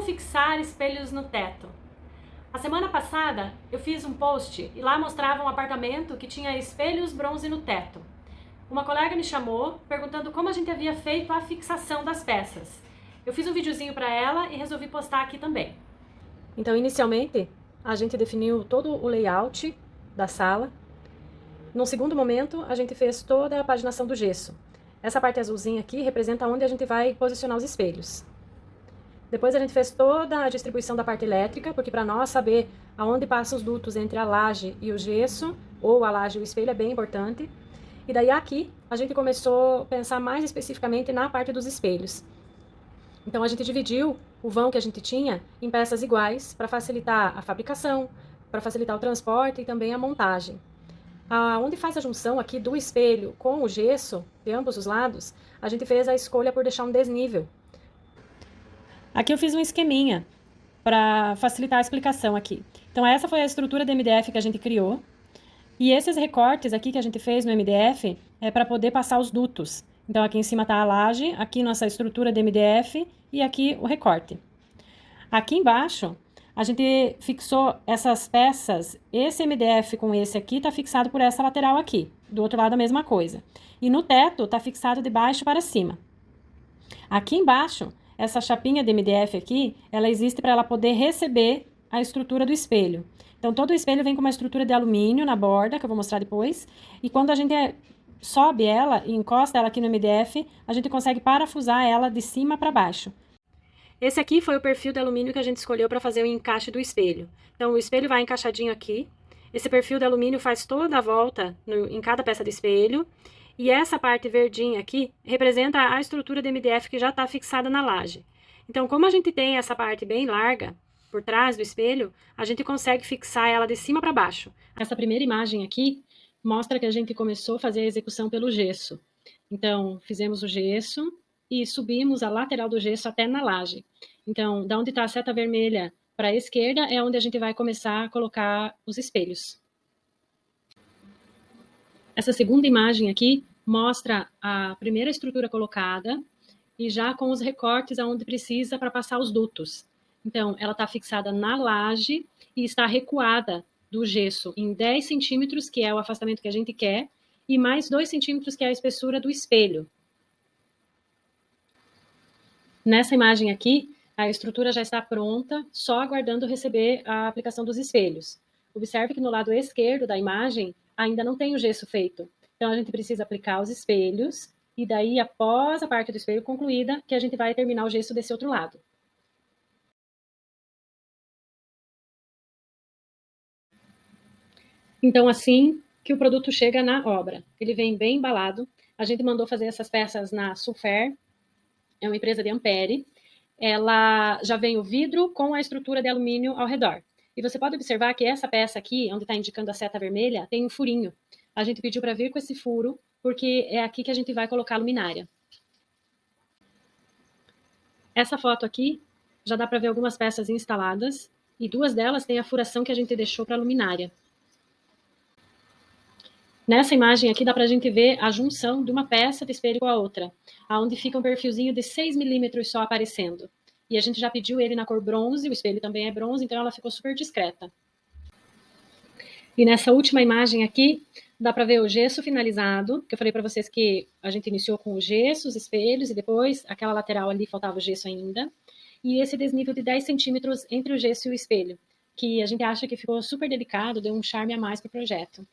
fixar espelhos no teto? A semana passada eu fiz um post e lá mostrava um apartamento que tinha espelhos bronze no teto. Uma colega me chamou perguntando como a gente havia feito a fixação das peças. Eu fiz um videozinho para ela e resolvi postar aqui também. Então, inicialmente, a gente definiu todo o layout da sala. Num segundo momento, a gente fez toda a paginação do gesso. Essa parte azulzinha aqui representa onde a gente vai posicionar os espelhos. Depois a gente fez toda a distribuição da parte elétrica, porque para nós saber aonde passam os dutos entre a laje e o gesso, ou a laje e o espelho, é bem importante. E daí aqui, a gente começou a pensar mais especificamente na parte dos espelhos. Então a gente dividiu o vão que a gente tinha em peças iguais para facilitar a fabricação, para facilitar o transporte e também a montagem. Onde faz a junção aqui do espelho com o gesso, de ambos os lados, a gente fez a escolha por deixar um desnível. Aqui eu fiz um esqueminha para facilitar a explicação aqui. Então essa foi a estrutura do MDF que a gente criou. E esses recortes aqui que a gente fez no MDF é para poder passar os dutos. Então aqui em cima está a laje, aqui nossa estrutura de MDF e aqui o recorte. Aqui embaixo a gente fixou essas peças, esse MDF com esse aqui está fixado por essa lateral aqui. Do outro lado a mesma coisa. E no teto está fixado de baixo para cima. Aqui embaixo, essa chapinha de MDF aqui, ela existe para ela poder receber a estrutura do espelho. Então, todo o espelho vem com uma estrutura de alumínio na borda, que eu vou mostrar depois. E quando a gente sobe ela e encosta ela aqui no MDF, a gente consegue parafusar ela de cima para baixo. Esse aqui foi o perfil de alumínio que a gente escolheu para fazer o encaixe do espelho. Então, o espelho vai encaixadinho aqui. Esse perfil de alumínio faz toda a volta em cada peça de espelho. E essa parte verdinha aqui representa a estrutura de MDF que já está fixada na laje. Então, como a gente tem essa parte bem larga por trás do espelho, a gente consegue fixar ela de cima para baixo. Essa primeira imagem aqui mostra que a gente começou a fazer a execução pelo gesso. Então, fizemos o gesso e subimos a lateral do gesso até na laje. Então, da onde está a seta vermelha para a esquerda é onde a gente vai começar a colocar os espelhos. Essa segunda imagem aqui mostra a primeira estrutura colocada e já com os recortes aonde precisa para passar os dutos. Então, ela está fixada na laje e está recuada do gesso em 10 centímetros, que é o afastamento que a gente quer, e mais 2 centímetros, que é a espessura do espelho. Nessa imagem aqui, a estrutura já está pronta, só aguardando receber a aplicação dos espelhos. Observe que no lado esquerdo da imagem ainda não tem o gesso feito. Então, a gente precisa aplicar os espelhos e daí, após a parte do espelho concluída, que a gente vai terminar o gesso desse outro lado. Então, assim que o produto chega na obra. Ele vem bem embalado. A gente mandou fazer essas peças na Sulfer, é uma empresa de Ampere. Ela já vem o vidro com a estrutura de alumínio ao redor. E você pode observar que essa peça aqui, onde está indicando a seta vermelha, tem um furinho. A gente pediu para vir com esse furo, porque é aqui que a gente vai colocar a luminária. Essa foto aqui, já dá para ver algumas peças instaladas, e duas delas têm a furação que a gente deixou para a luminária. Nessa imagem aqui dá para a gente ver a junção de uma peça de espelho com a outra, onde fica um perfilzinho de 6 milímetros só aparecendo. E a gente já pediu ele na cor bronze, o espelho também é bronze, então ela ficou super discreta. E nessa última imagem aqui, dá para ver o gesso finalizado, que eu falei para vocês que a gente iniciou com o gesso, os espelhos, e depois aquela lateral ali faltava o gesso ainda. E esse desnível de 10 centímetros entre o gesso e o espelho, que a gente acha que ficou super delicado, deu um charme a mais para o projeto.